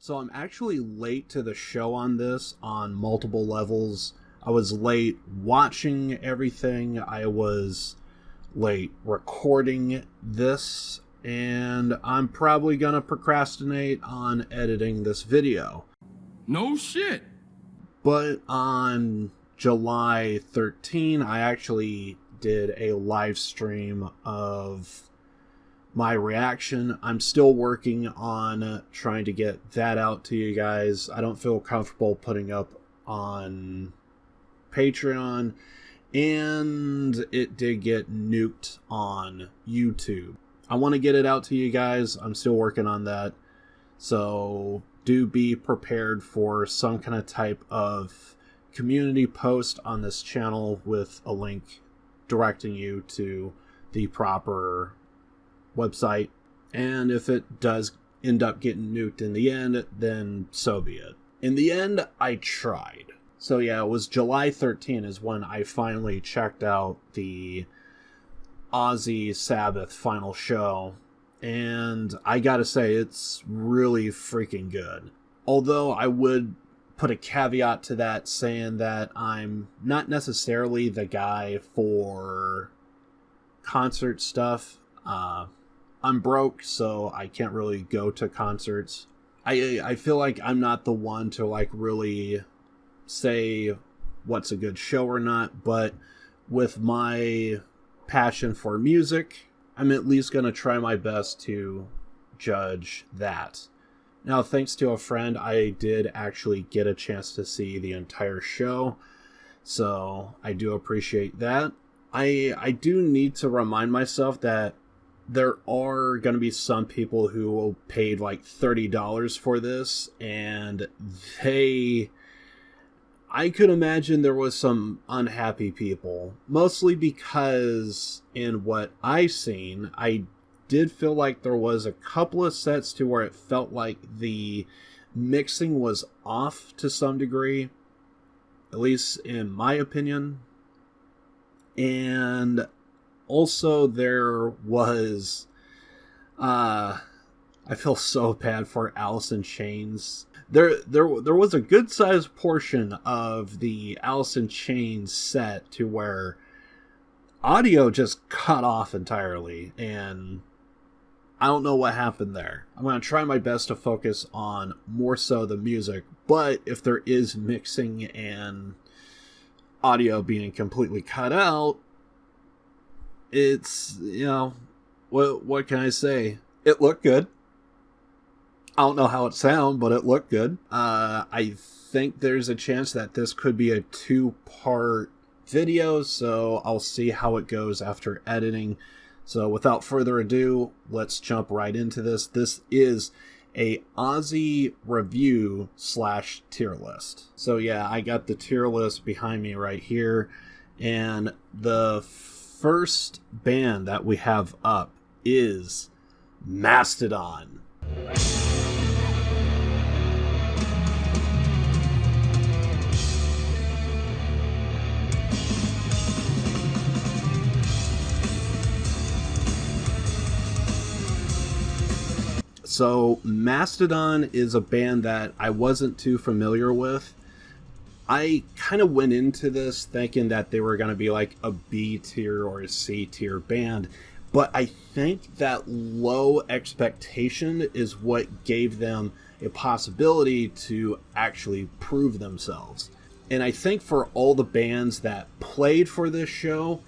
So I'm actually late to the show on this on multiple levels. I was late watching everything. I was late recording this. And I'm probably going to procrastinate on editing this video. No shit. But on July 13, I actually did a live stream of my reaction. I'm still working on trying to get that out to you guys. I don't feel comfortable putting up on Patreon, and it did get nuked on YouTube. I want to get it out to you guys. I'm still working on that. So do be prepared for some kind of type of community post on this channel with a link directing you to the proper website. And if it does end up getting nuked in the end, then so be it. In the end, I tried. So yeah, it was July 13 is when I finally checked out the Ozzy Sabbath final show, and I gotta say, it's really freaking good. Although I would put a caveat to that, saying that I'm not necessarily the guy for concert stuff. I'm broke, so I can't really go to concerts. I feel like I'm not the one to like really say what's a good show or not, but with my passion for music, I'm at least going to try my best to judge that. Now, thanks to a friend, I did actually get a chance to see the entire show, so I do appreciate that. I do need to remind myself that there are going to be some people who paid like $30 for this, and I could imagine there was some unhappy people, mostly because in what I seen, I did feel like there was a couple of sets to where it felt like the mixing was off to some degree, at least in my opinion. And also there was, I feel so bad for Alice in Chains. There was a good sized portion of the Alice in Chains set to where audio just cut off entirely, and I don't know what happened there. I'm going to try my best to focus on more so the music, but if there is mixing and audio being completely cut out, it's, what can I say? It looked good. I don't know how it sounded, but it looked good. I think there's a chance that this could be a 2-part video, so I'll see how it goes after editing. So without further ado, let's jump right into this. This is a Ozzy review / tier list. So yeah, I got the tier list behind me right here, and the first band that we have up is Mastodon. So Mastodon is a band that I wasn't too familiar with. I kind of went into this thinking that they were going to be like a B tier or a C tier band, but I think that low expectation is what gave them a possibility to actually prove themselves. And I think for all the bands that played for this show,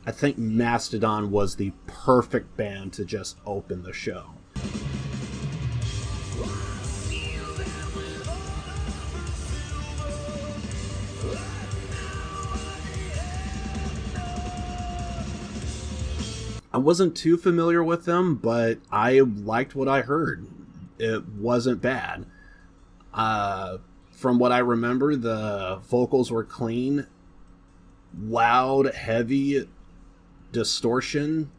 I think Mastodon was the perfect band to just open the show. I wasn't too familiar with them, but I liked what I heard. It wasn't bad. From what I remember, the vocals were clean, loud, heavy distortion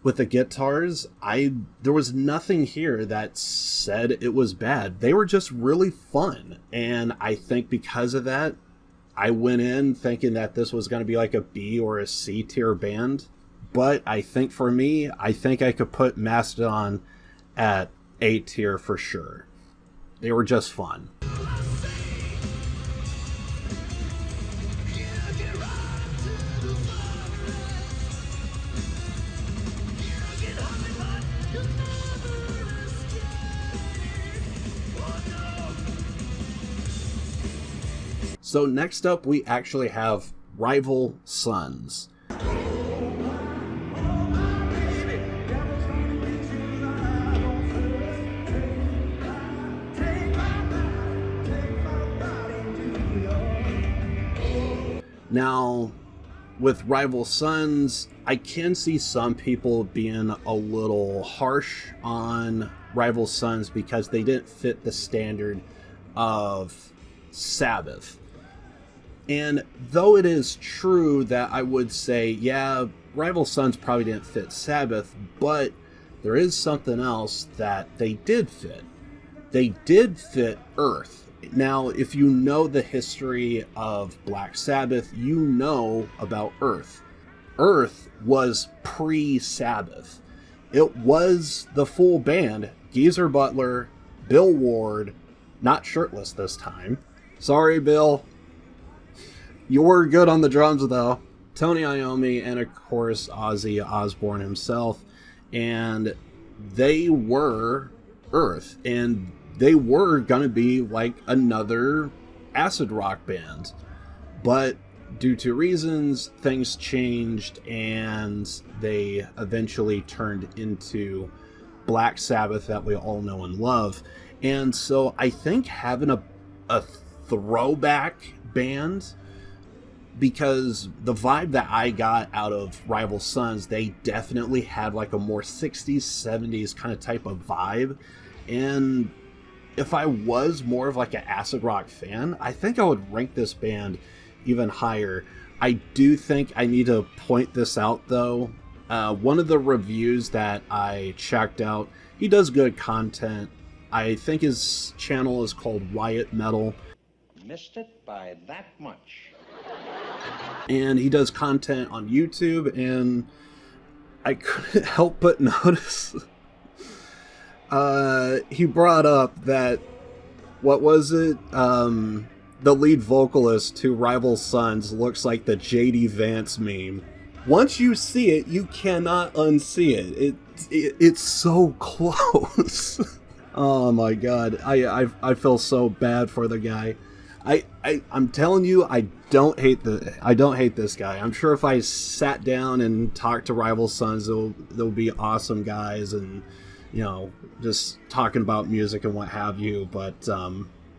with the guitars. There was nothing here that said it was bad. They were just really fun, and I think because of that, I went in thinking that this was going to be like a B or a C tier band. But I think for me, I think I could put Mastodon at A tier for sure. They were just fun. So next up, we actually have Rival Sons. Now, with Rival Sons, I can see some people being a little harsh on Rival Sons because they didn't fit the standard of Sabbath. And though it is true that I would say, yeah, Rival Sons probably didn't fit Sabbath, but there is something else that they did fit. They did fit Earth. Now, if you know the history of Black Sabbath, you know about Earth. Earth was pre-Sabbath. It was the full band, Geezer Butler, Bill Ward, not shirtless this time. Sorry, Bill. You were good on the drums, though. Tony Iommi, and of course, Ozzy Osbourne himself. And they were Earth. And they were going to be like another acid rock band. But due to reasons, things changed, and they eventually turned into Black Sabbath that we all know and love. And so I think having a throwback band, because the vibe that I got out of Rival Sons, they definitely had like a more 60s, 70s kind of type of vibe. And if I was more of like an acid rock fan, I think I would rank this band even higher. I do think I need to point this out, though. One of the reviews that I checked out, he does good content. I think his channel is called Wyatt Metal. Missed it by that much. And he does content on YouTube, and I couldn't help but notice he brought up that, what was it? The lead vocalist to Rival Sons looks like the JD Vance meme. Once you see it, you cannot unsee it. It's so close. Oh my god, I feel so bad for the guy. I'm telling you, I don't hate this guy. I'm sure if I sat down and talked to Rival Sons, they'll be awesome guys, and just talking about music and what have you. But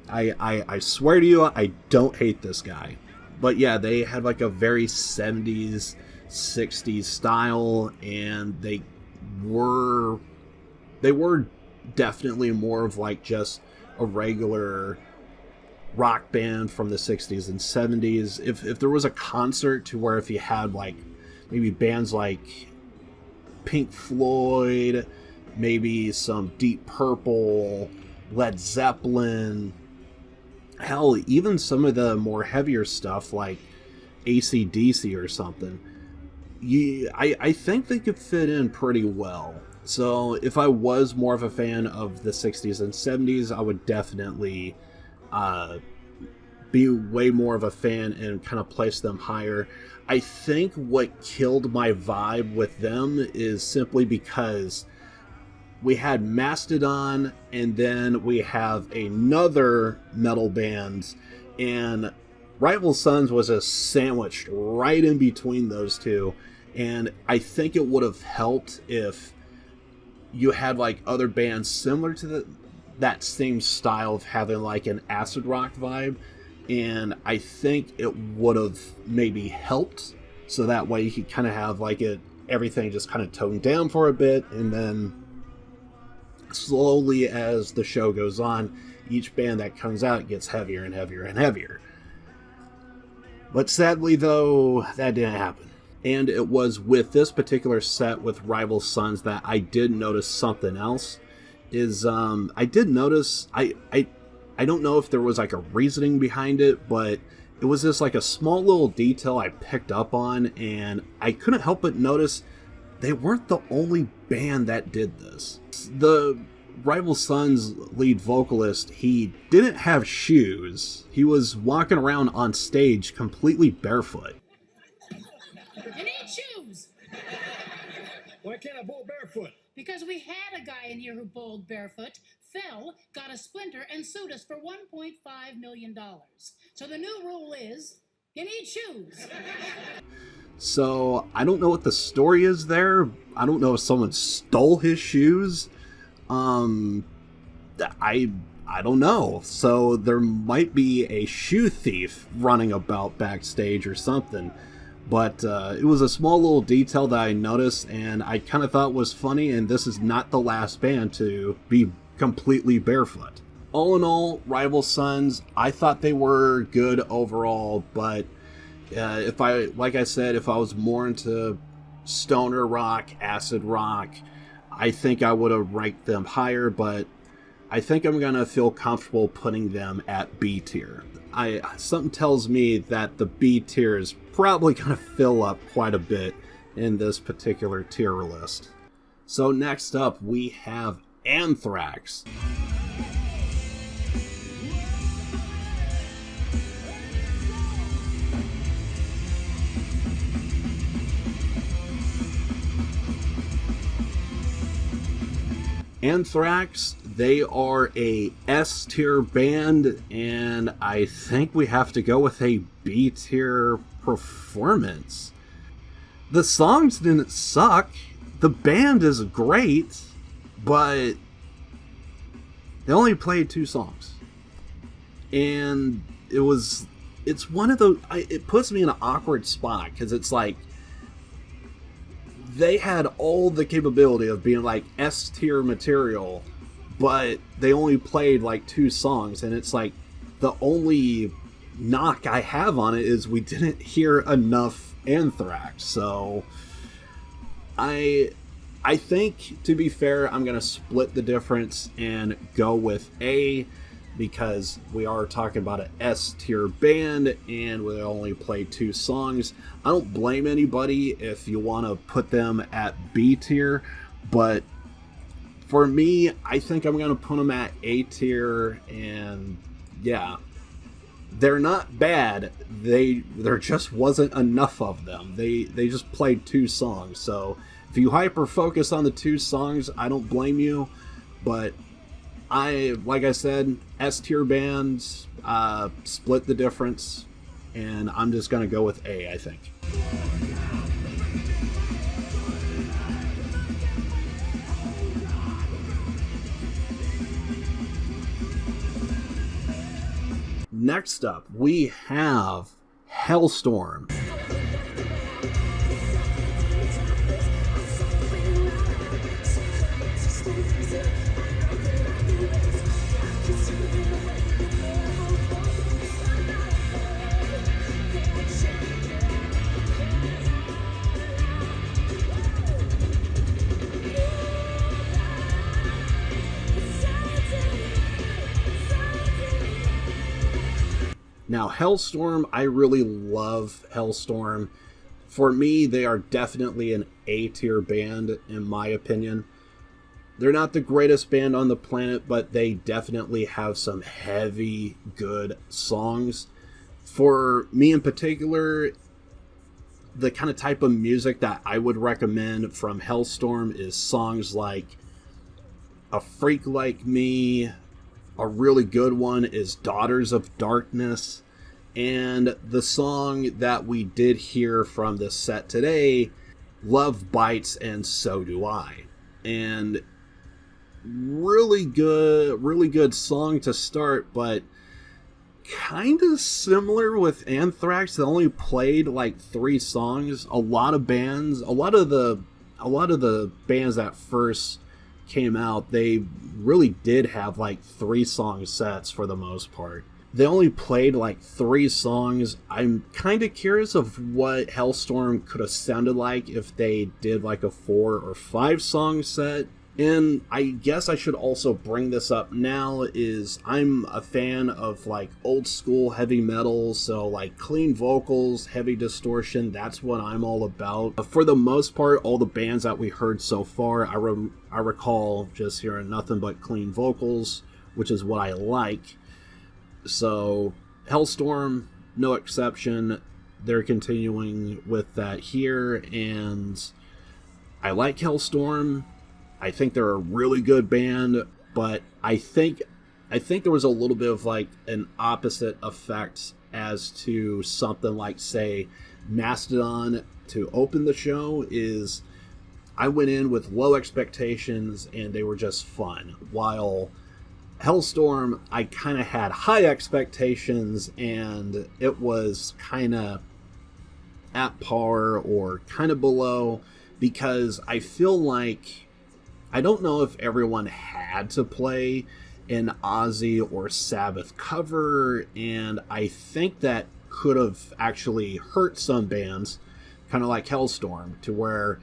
I swear to you, I don't hate this guy. But yeah, they had like a very 70s, 60s style, and they were definitely more of like just a regular rock band from the 60s and 70s. If there was a concert to where if you had like maybe bands like Pink Floyd, maybe some Deep Purple, Led Zeppelin, hell, even some of the more heavier stuff like AC/DC or something, I think they could fit in pretty well. So if I was more of a fan of the 60s and 70s, I would definitely be way more of a fan and kind of place them higher. I think what killed my vibe with them is simply because we had Mastodon, and then we have another metal band, and Rival Sons was just sandwiched right in between those two. And I think it would have helped if you had like other bands similar to that same style of having like an acid rock vibe, and I think it would have maybe helped, so that way you could kind of have like everything just kind of toned down for a bit, and then slowly as the show goes on, each band that comes out gets heavier and heavier and heavier. But sadly, though, that didn't happen. And it was with this particular set with Rival Sons that I did notice something else. I did notice, I don't know if there was like a reasoning behind it, but it was just like a small little detail I picked up on, and I couldn't help but notice they weren't the only band that did this. The Rival Sons lead vocalist, he didn't have shoes. He was walking around on stage completely barefoot. You need shoes. Why can't I bowl barefoot? Because we had a guy in here who bowled barefoot, fell, got a splinter, and sued us for $1.5 million. So the new rule is, you need shoes. So I don't know what the story is there. I don't know if someone stole his shoes. I don't know. So there might be a shoe thief running about backstage or something. But it was a small little detail that I noticed, and I kind of thought was funny, and this is not the last band to be completely barefoot. All in all, Rival Sons, I thought they were good overall, but if I was more into stoner rock, acid rock, I think I would have ranked them higher, but I think I'm going to feel comfortable putting them at B tier. Something tells me that the B tier is probably going to fill up quite a bit in this particular tier list. So next up, we have Anthrax. Anthrax, they are a S tier band, and I think we have to go with a B tier performance. The songs didn't suck. The band is great, but they only played 2 songs. And it's one of those, it puts me in an awkward spot, because it's like, they had all the capability of being like S tier material, but they only played like 2 songs, and it's like the only knock I have on it is we didn't hear enough Anthrax. So I think, to be fair, I'm gonna split the difference and go with A, because we are talking about an S tier band and we only play 2 songs. I don't blame anybody if you want to put them at B tier, but for me, I think I'm going to put them at A tier, and yeah, they're not bad. There just wasn't enough of them. They just played 2 songs, so if you hyper focus on the 2 songs, I don't blame you, but like I said, S tier bands, split the difference, and I'm just going to go with A, I think. Next up, we have Hellstorm. Now, Hellstorm, I really love Hellstorm. For me, they are definitely an A-tier band, in my opinion. They're not the greatest band on the planet, but they definitely have some heavy, good songs. For me in particular, the kind of type of music that I would recommend from Hellstorm is songs like A Freak Like Me. A really good one is Daughters of Darkness. And the song that we did hear from this set today, Love Bites and So Do I. And really good song to start, but kind of similar with Anthrax. They only played like 3 songs. A lot of the bands that first came out, they really did have like 3 song sets for the most part. They only played like 3 songs. I'm kind of curious of what Hellstorm could have sounded like if they did like a 4 or 5 song set. And I guess I should also bring this up now, is I'm a fan of like old school heavy metal, so like clean vocals, heavy distortion, that's what I'm all about. For the most part, all the bands that we heard so far, I recall just hearing nothing but clean vocals, which is what I like. So Hellstorm, no exception. They're continuing with that here, and I like Hellstorm. I think they're a really good band, but I think there was a little bit of like an opposite effect as to something like, say, Mastodon to open the show. Is I went in with low expectations and they were just fun, while Hellstorm, I kind of had high expectations and it was kind of at par or kind of below, because I feel like, I don't know if everyone had to play an Ozzy or Sabbath cover, and I think that could have actually hurt some bands, kind of like Hellstorm, to where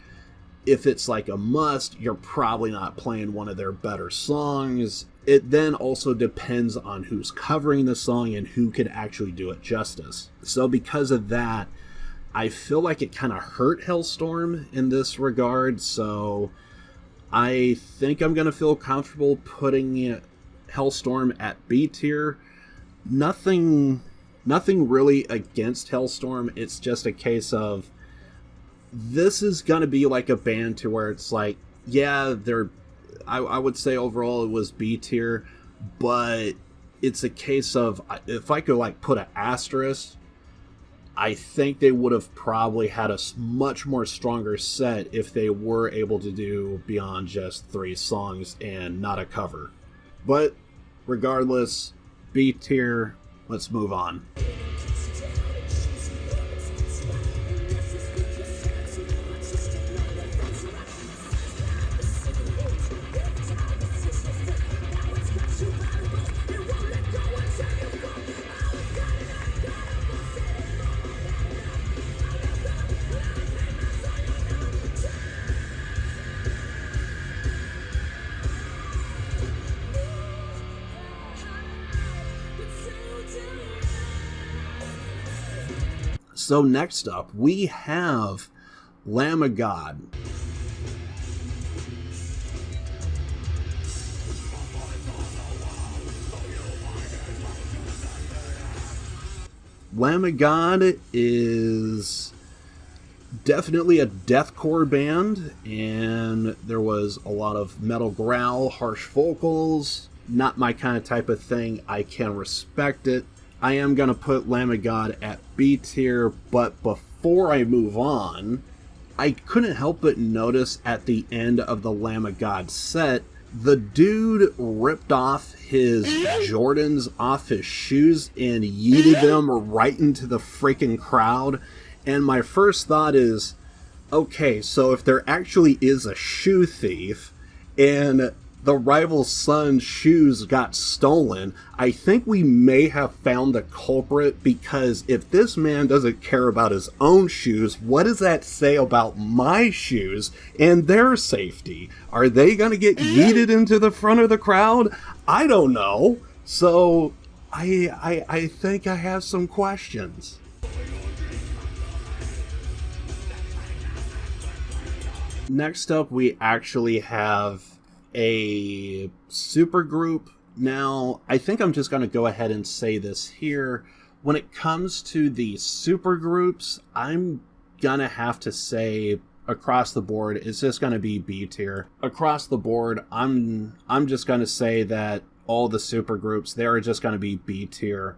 if it's like a must, you're probably not playing one of their better songs. It then also depends on who's covering the song and who can actually do it justice. So because of that, I feel like it kind of hurt Hellstorm in this regard, so I think I'm going to feel comfortable putting Hellstorm at B tier. Nothing really against Hellstorm. It's just a case of, this is going to be like a band to where it's like, yeah, I would say overall it was B tier, but it's a case of, if I could like put an asterisk, I think they would have probably had a much more stronger set if they were able to do beyond just 3 songs and not a cover. But regardless, B tier, let's move on. So next up, we have Lamb of God. Lamb of God is definitely a deathcore band, and there was a lot of metal growl, harsh vocals. Not my kind of type of thing. I can respect it. I am going to put Lamb of God at B tier, but before I move on, I couldn't help but notice at the end of the Lamb of God set, the dude ripped off his Jordans off his shoes and yeeted them right into the freaking crowd. And my first thought is, okay, so if there actually is a shoe thief and the rival's son's shoes got stolen, I think we may have found the culprit, because if this man doesn't care about his own shoes, what does that say about my shoes and their safety? Are they going to get yeeted into the front of the crowd? I don't know. So I think I have some questions. Next up, we actually have a supergroup. Now, I think I'm just going to go ahead and say this here. When it comes to the supergroups, I'm going to have to say across the board, it's just going to be B tier. Across the board, I'm just going to say that all the supergroups, they're just going to be B tier.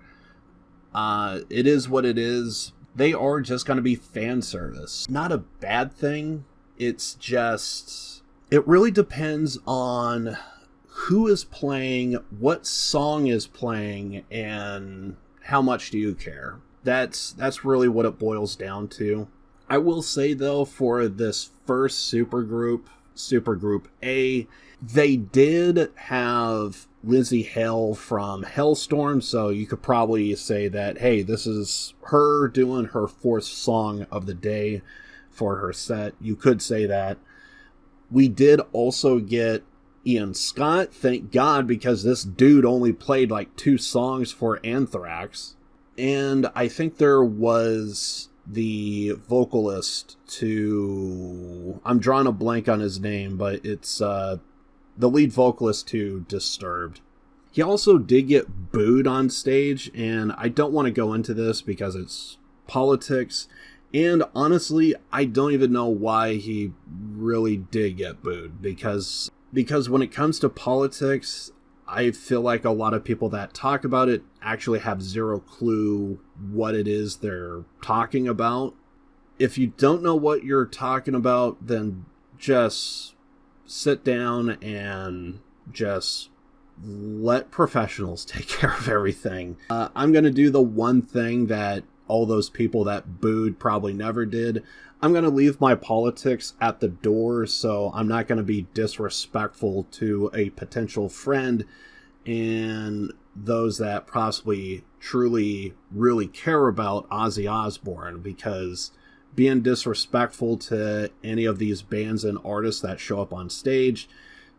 It is what it is. They are just going to be fan service. Not a bad thing. It's just, it really depends on who is playing, what song is playing, and how much do you care. That's really what it boils down to. I will say, though, for this first supergroup A, they did have Lizzie Hale from Hellstorm, so you could probably say that, hey, this is her doing her 4th song of the day for her set. You could say that. We did also get Ian Scott, thank God, because this dude only played like 2 songs for Anthrax. And I think there was the vocalist to... I'm drawing a blank on his name, but it's the lead vocalist to Disturbed. He also did get booed on stage, and I don't want to go into this because it's politics. And honestly, I don't even know why he really did get booed, because when it comes to politics, I feel like a lot of people that talk about it actually have zero clue what it is they're talking about. If you don't know what you're talking about, then just sit down and just let professionals take care of everything. I'm going to do the one thing that all those people that booed probably never did. I'm going to leave my politics at the door, so I'm not going to be disrespectful to a potential friend and those that possibly truly really care about Ozzy Osbourne, because being disrespectful to any of these bands and artists that show up on stage,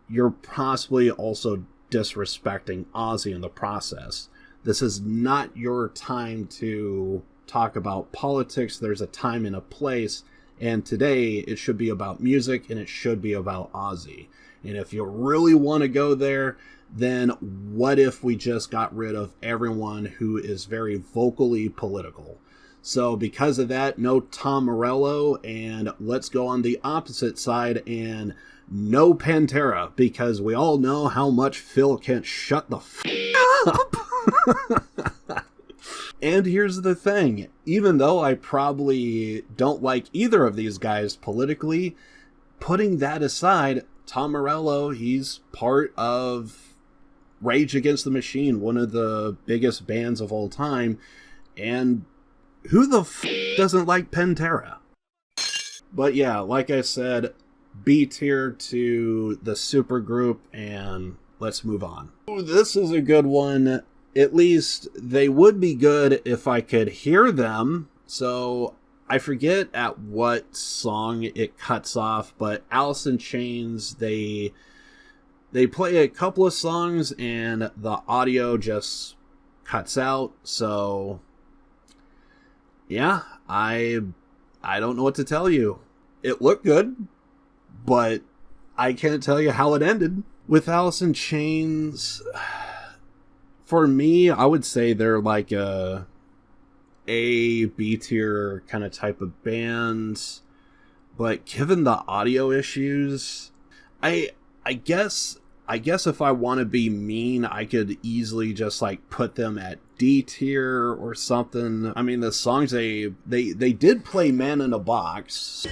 you're possibly also disrespecting Ozzy in the process. This is not your time to talk about politics. There's a time and a place, and today it should be about music and it should be about Ozzy. And if you really want to go there, then what if we just got rid of everyone who is very vocally political? So because of that, no Tom Morello, and let's go on the opposite side and no Pantera, because we all know how much Phil can't shut the up. And here's the thing, even though I probably don't like either of these guys politically, putting that aside, Tom Morello, he's part of Rage Against the Machine, one of the biggest bands of all time, and who the doesn't like Pantera? But yeah, like I said, B tier to the supergroup, and let's move on. This is a good one. At least they would be good if I could hear them. So I forget at what song it cuts off, but Alice in Chains, they play a couple of songs and the audio just cuts out. So yeah, I don't know what to tell you. It looked good, but I can't tell you how it ended. With Alice in Chains, for me, I would say they're like a B tier kind of type of band, but given the audio issues, I guess if I want to be mean, I could easily just like put them at D tier or something. I mean, the songs they did play Man in a Box.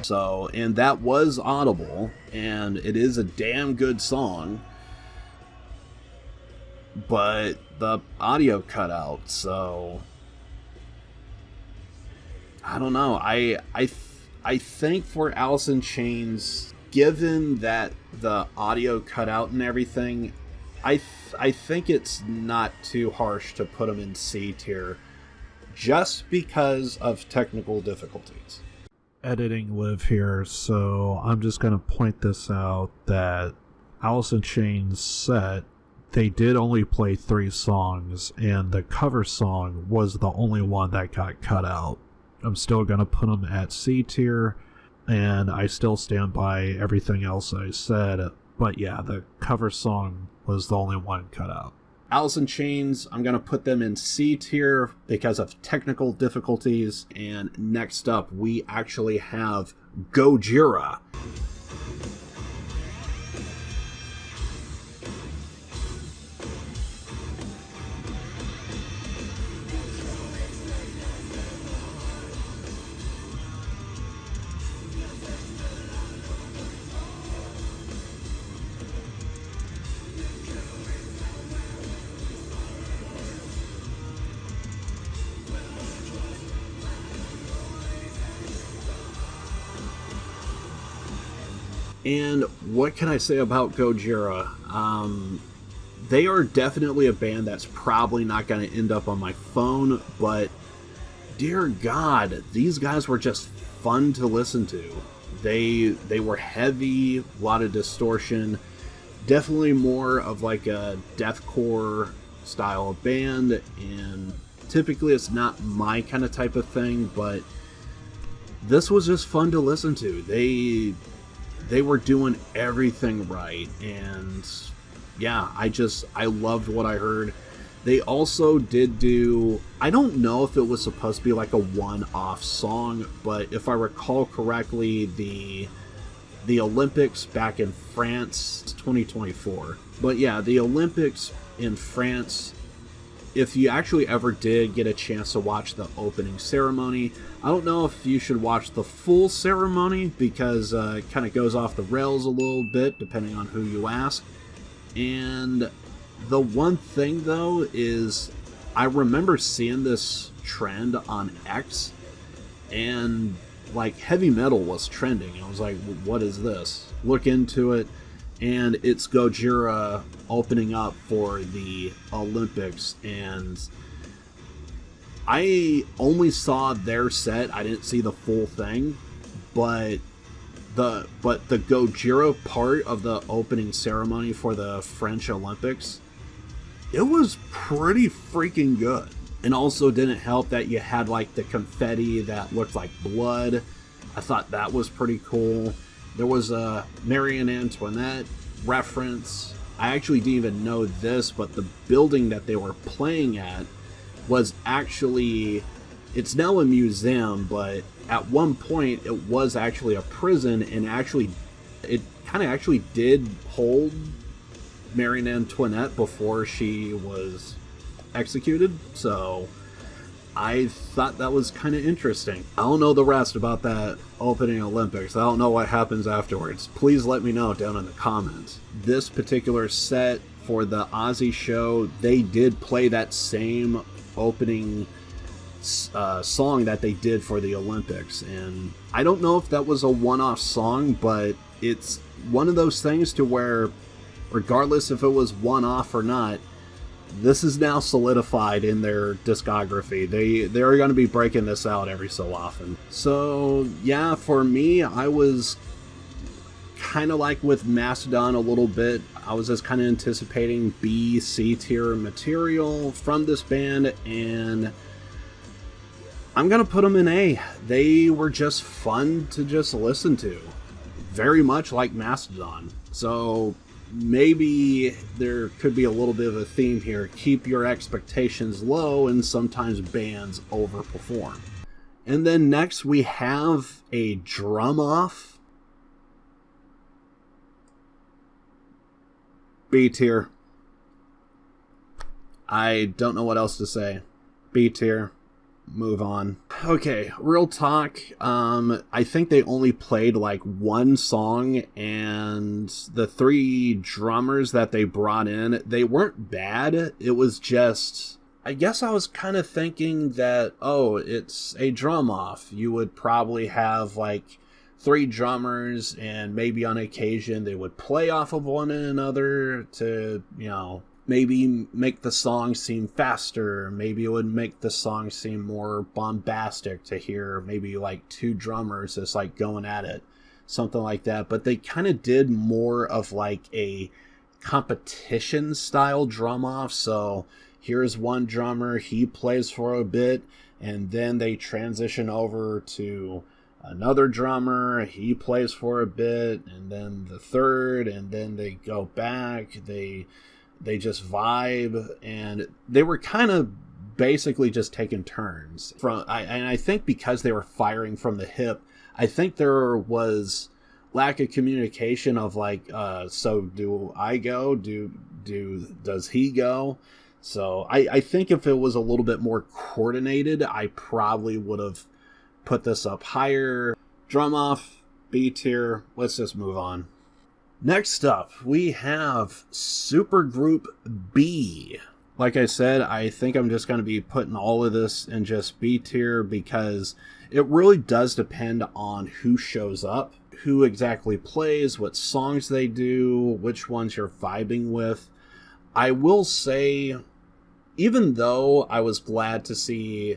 So, and that was audible, and it is a damn good song, but the audio cut out, so I don't know. I think for Alice in Chains, given that the audio cut out and everything, I think it's not too harsh to put them in C tier just because of technical difficulties. Editing Liv here, so I'm just going to point this out that Alice in Chains set, they did only play 3 songs, and the cover song was the only one that got cut out. I'm still going to put them at C tier, and I still stand by everything else I said, but yeah, the cover song was the only one cut out. Alice in Chains, I'm going to put them in C tier because of technical difficulties. And next up, we actually have Gojira. And what can I say about Gojira? They are definitely a band that's probably not going to end up on my phone, but dear God, these guys were just fun to listen to. They were heavy, a lot of distortion, definitely more of like a deathcore style of band, and typically it's not my kind of type of thing, but this was just fun to listen to. They were doing everything right, and yeah, I loved what I heard. They also did do, I don't know if it was supposed to be like a one-off song, but if I recall correctly, the Olympics back in France 2024. But yeah, the Olympics in France, if you actually ever did get a chance to watch the opening ceremony, I don't know if you should watch the full ceremony because it kind of goes off the rails a little bit depending on who you ask. And the one thing though is I remember seeing this trend on X, and like heavy metal was trending. I was like, what is this? Look into it, and it's Gojira opening up for the Olympics, and I only saw their set. I didn't see the full thing, but the Gojira part of the opening ceremony for the French Olympics, it was pretty freaking good. And also didn't help that you had like the confetti that looked like blood. I thought that was pretty cool. There was a Marie Antoinette reference. I actually didn't even know this, but the building that they were playing at was actually, it's now a museum, but at one point it was actually a prison, and actually it kind of actually did hold Marie Antoinette before she was executed. So I thought that was kind of interesting. I don't know the rest about that opening Olympics. I don't know what happens afterwards. Please let me know down in the comments. This particular set for the Ozzy show, they did play that same opening song that they did for the Olympics, and I don't know if that was a one-off song, but it's one of those things to where regardless if it was one-off or not, this is now solidified in their discography. They're going to be breaking this out every so often. So yeah, for me, I was kind of like with Mastodon a little bit. I was just kind of anticipating B, C tier material from this band, and I'm going to put them in A. They were just fun to just listen to. Very much like Mastodon. So maybe there could be a little bit of a theme here. Keep your expectations low, and sometimes bands overperform. And then next we have a drum off. B tier. I don't know what else to say. B tier. Move on. Okay, real talk. I think they only played like one song, and the three drummers that they brought in, they weren't bad. It was just, I guess I was kind of thinking that, oh, it's a drum off. You would probably have like three drummers, and maybe on occasion they would play off of one another to, you know, maybe make the song seem faster. Maybe it would make the song seem more bombastic to hear maybe like two drummers just like going at it, something like that. But they kind of did more of like a competition style drum off. So here's one drummer, he plays for a bit, and then they transition over to another drummer, he plays for a bit, and then the third, and then they go back. They just vibe, and they were kind of basically just taking turns. And I think because they were firing from the hip, I think there was lack of communication of like, so do I go? Does he go? So I think if it was a little bit more coordinated, I probably would have put this up higher. Drum off, B tier. Let's just move on. Next up, we have Supergroup B. Like I said, I think I'm just going to be putting all of this in just B tier because it really does depend on who shows up, who exactly plays, what songs they do, which ones you're vibing with. I will say, even though I was glad to see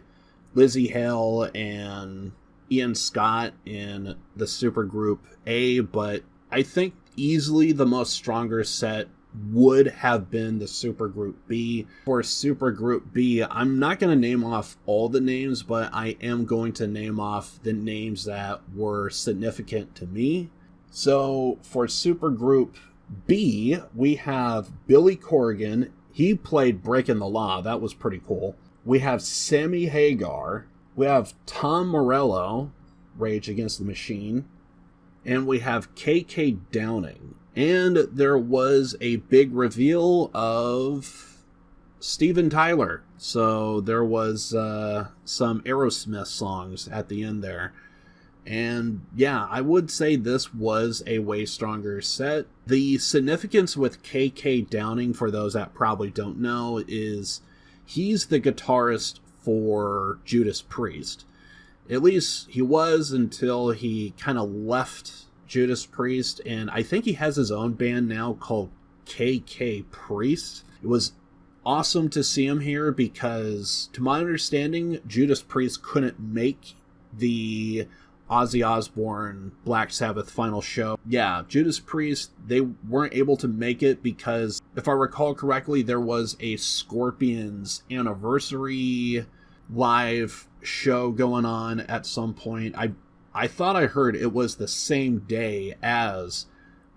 Lizzie Hale and Ian Scott in the Supergroup A, but I think easily the most stronger set would have been the Supergroup B. For Supergroup B, I'm not going to name off all the names, but I am going to name off the names that were significant to me. So for Supergroup B, we have Billy Corgan. He played Breaking the Law. That was pretty cool. We have Sammy Hagar. We have Tom Morello, Rage Against the Machine. And we have KK Downing. And there was a big reveal of Steven Tyler. So there was some Aerosmith songs at the end there. And yeah, I would say this was a way stronger set. The significance with KK Downing, for those that probably don't know, is he's the guitarist for Judas Priest. At least he was until he kind of left Judas Priest, and I think he has his own band now called KK Priest. It was awesome to see him here because, to my understanding, Judas Priest couldn't make the Ozzy Osbourne Black Sabbath final show. Yeah, Judas Priest, they weren't able to make it because, if I recall correctly, there was a Scorpions anniversary live show going on at some point. I thought I heard it was the same day as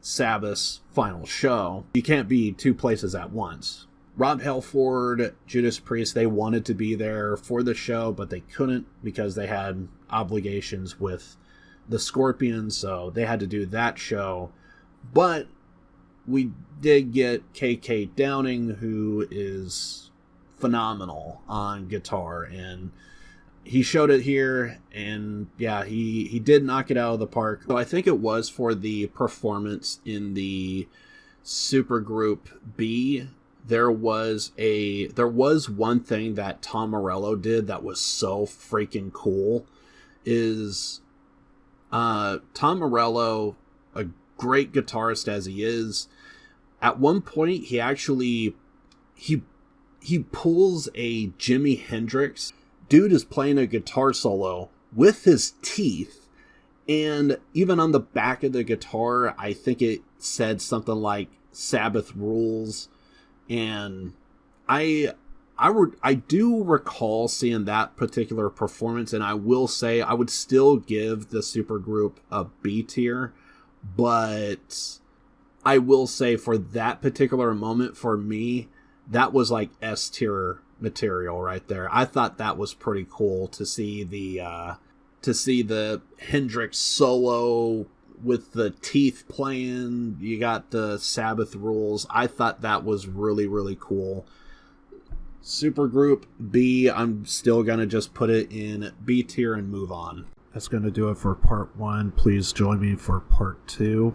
Sabbath's final show. You can't be two places at once. Rob Halford, Judas Priest, they wanted to be there for the show, but they couldn't because they had obligations with the Scorpions, so they had to do that show. But we did get KK Downing, who is phenomenal on guitar, and he showed it here, and yeah, he did knock it out of the park. So I think it was for the performance in the Supergroup B. There was one thing that Tom Morello did that was so freaking cool. Is Tom Morello, a great guitarist as he is, at one point he actually he pulls a Jimi Hendrix. Dude is playing a guitar solo with his teeth, and even on the back of the guitar, I think it said something like Sabbath rules. And I do recall seeing that particular performance, and I will say I would still give the Supergroup a B tier, but I will say for that particular moment, for me, that was like S tier material right there. I thought that was pretty cool to see the Hendrix solo with the teeth playing. You got the Sabbath rules. I thought that was really, really cool. Supergroup B, I'm still gonna just put it in B tier and move on. That's gonna do it for part 1. Please join me for part 2.